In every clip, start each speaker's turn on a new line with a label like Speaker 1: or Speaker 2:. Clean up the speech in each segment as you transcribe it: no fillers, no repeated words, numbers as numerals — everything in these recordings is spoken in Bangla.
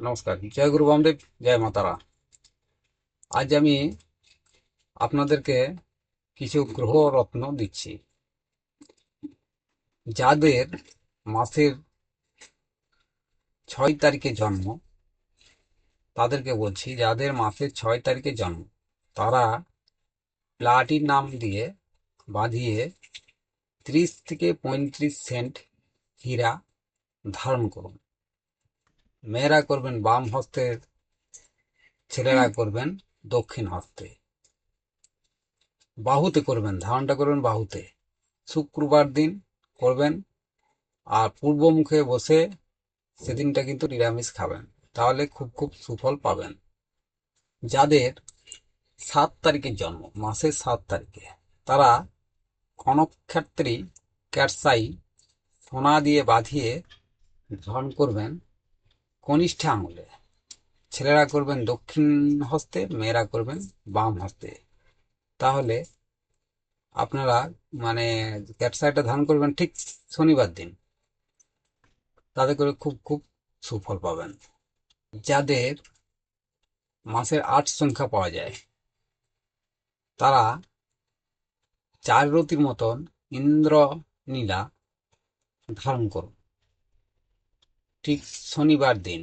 Speaker 1: নমস্কার, জয় গুরু বামদেব, জয় মাতারা। আজ আমি আপনাদেরকে কিছু গ্রহ রত্ন দিচ্ছি। যাদের মাসের 6 তারিখে জন্ম, তাদেরকে বলছি, যাদের মাসের 6 তারিখে জন্ম তারা প্লাটিনাম দিয়ে বাঁধিয়ে 30 থেকে 35 সেন্ট হীরা ধারণ করুন। মেয়েরা করবেন বাম হস্তের, ছেলেরা করবেন দক্ষিণ হস্তে। বাহুতে করবেন, ধারণটা করবেন বাহুতে। শুক্রবার দিন করবেন, আর পূর্ব মুখে বসে সেদিনটা কিন্তু নিরামিষ খাবেন, তাহলে খুব খুব সুফল পাবেন। যাদের 7 তারিখে জন্ম, মাসের 7 তারিখে, তারা কনকক্ষেত্রী ক্যাটসাই সোনা দিয়ে বাঁধিয়ে ধারণ করবেন কনিষ্ঠ আঙুলে। ছেলেরা করবেন দক্ষিণ হস্তে, মেয়েরা করবেন বাম হস্তে। তাহলে আপনারা মানে ক্যাটসাইটা ধারণ করবেন ঠিক শনিবার দিন, তাতে করে খুব খুব সুফল পাবেন। যাদের মাসের 8 সংখ্যা পাওয়া যায়, তারা 4 রতির মতন ইন্দ্রনীলা ধারণ করুন ঠিক শনিবার দিন।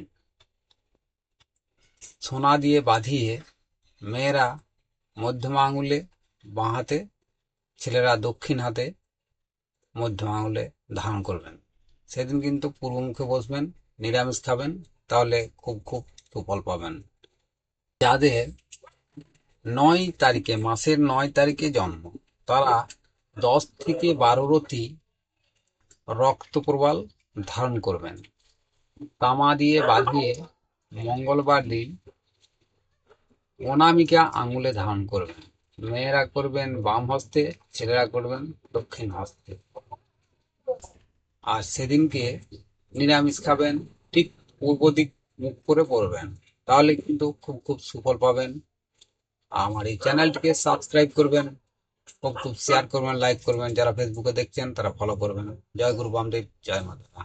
Speaker 1: সোনা দিয়ে বাঁধিয়ে মেয়েরা মধ্যম আঙুলে বাঁ হাতে, ছেলেরা দক্ষিণ হাতে মধ্যম আঙুলে ধারণ করবেন। সেদিন কিন্তু পূর্বমুখে বসবেন, নিরামিষ খাবেন, তাহলে খুব খুব সুফল পাবেন। যাদের 9 তারিখে, মাসের 9 তারিখে জন্ম, তারা 10 থেকে 12 রতি রক্ত প্রবাল ধারণ করবেন। তামা দিয়ে বাঁধিয়ে মঙ্গলবার দিন অনামিকা আঙুলে ধারণ করবেন। মেয়েরা করবেন বাম হস্তে, ছেলেরা করবেন দক্ষিণ হস্তে। আর সেদিনকে নিরামিষ খাবেন, ঠিক পূর্ব দিক মুখ করে পড়বেন, তাহলে কিন্তু খুব খুব সুফল পাবেন। আমার এই চ্যানেলটিকে সাবস্ক্রাইব করবেন, খুব খুব শেয়ার করবেন, লাইক করবেন। যারা ফেসবুকে দেখছেন তারা ফলো করবেন। জয় গুরু বামদেব, জয় মাতা।